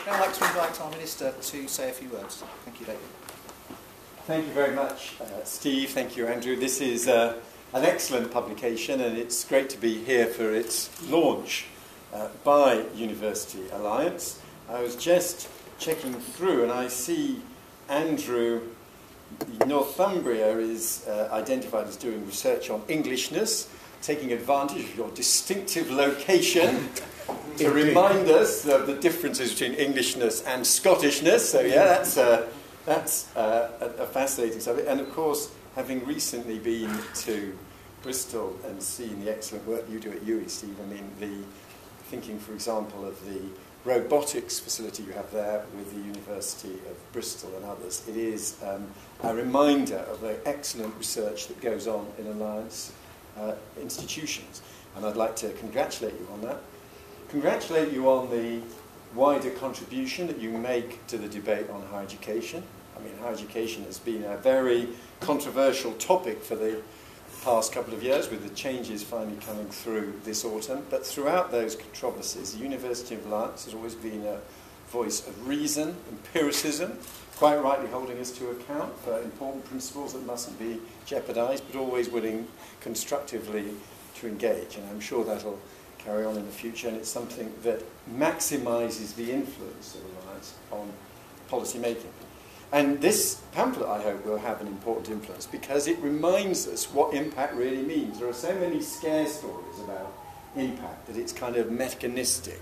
now like to invite our Minister to say a few words. Thank you, David. Thank you very much, Steve. Thank you, Andrew. This is an excellent publication, and it's great to be here for its launch by University Alliance. I was just checking through, and I see Andrew, Northumbria is identified as doing research on Englishness, taking advantage of your distinctive location to remind us of the differences between Englishness and Scottishness. So yeah, that's a fascinating subject. And of course, having recently been to Bristol and seen the excellent work you do at UWE, Steve, I mean, thinking, for example, of the robotics facility you have there with the University of Bristol and others, it is a reminder of the excellent research that goes on in Alliance institutions. And I'd like to congratulate you on that. Congratulate you on the wider contribution that you make to the debate on higher education. I mean, higher education has been a very controversial topic for the past couple of years, with the changes finally coming through this autumn. But throughout those controversies, the University of Alliance has always been a voice of reason, empiricism, quite rightly holding us to account for important principles that mustn't be jeopardised, but always willing constructively to engage. And I'm sure that'll carry on in the future, and it's something that maximises the influence of Alliance on policy making. And this pamphlet, I hope, will have an important influence because it reminds us what impact really means. There are so many scare stories about impact that it's kind of mechanistic,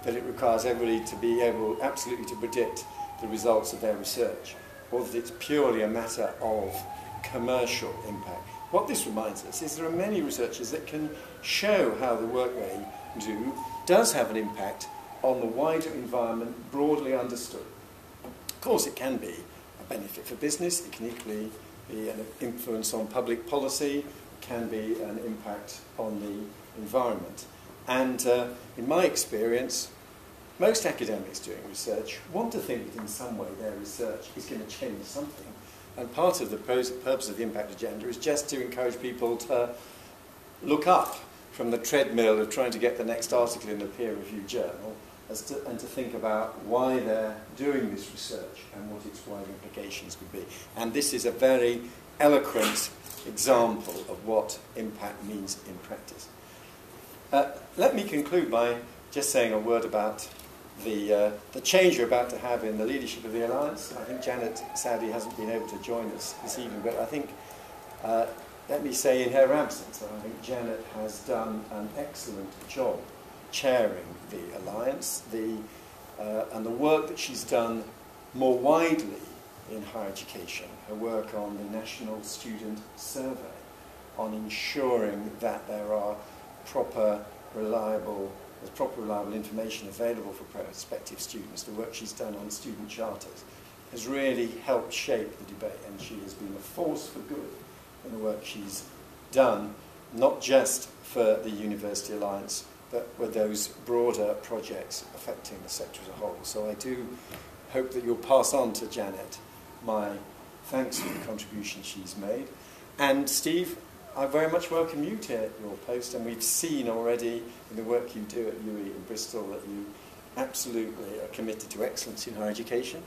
that it requires everybody to be able absolutely to predict the results of their research, or that it's purely a matter of commercial impact. What this reminds us is there are many researchers that can show how the work they do does have an impact on the wider environment broadly understood. Of course, it can be a benefit for business, it can equally be an influence on public policy, it can be an impact on the environment. And in my experience, most academics doing research want to think that in some way their research is going to change something. And part of the purpose of the impact agenda is just to encourage people to look up from the treadmill of trying to get the next article in a peer-reviewed journal, and to think about why they're doing this research and what its wider implications could be. And this is a very eloquent example of what impact means in practice. Let me conclude by just saying a word about the change you're about to have in the leadership of the Alliance. I think Janet sadly hasn't been able to join us this evening, but I think, let me say in her absence, I think Janet has done an excellent job chairing the Alliance, and the work that she's done more widely in higher education, her work on the National Student Survey, on ensuring that there are proper, reliable information available for prospective students. The work she's done on student charters has really helped shape the debate, and she has been a force for good in the work she's done, not just for the University Alliance, but with those broader projects affecting the sector as a whole. So I do hope that you'll pass on to Janet my thanks for the contribution she's made. And Steve, I very much welcome you to your post, and we've seen already in the work you do at UWE in Bristol that you absolutely are committed to excellence in higher education.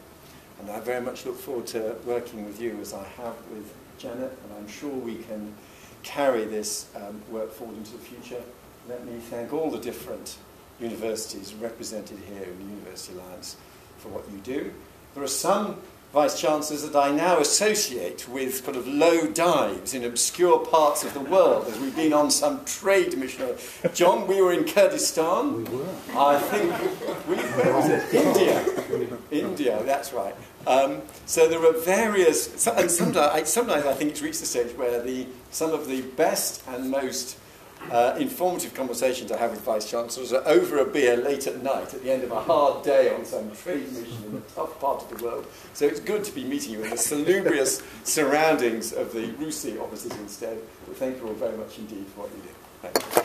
And I very much look forward to working with you as I have with Janet, and I'm sure we can carry this work forward into the future. Let me thank all the different universities represented here in the University Alliance for what you do. There are some Vice-Chancellors that I now associate with kind of low dives in obscure parts of the world, as we've been on some trade mission. John, we were in Kurdistan. We were. I think, where was it? India. India, that's right. So there are various, and sometimes I think it's reached the stage where some of the best and most informative conversations I have with Vice-Chancellors are over a beer late at night at the end of a hard day on some trade mission in a tough part of the world. So it's good to be meeting you in the salubrious surroundings of the RUSI offices instead. But thank you all very much indeed for what you do. Thank you.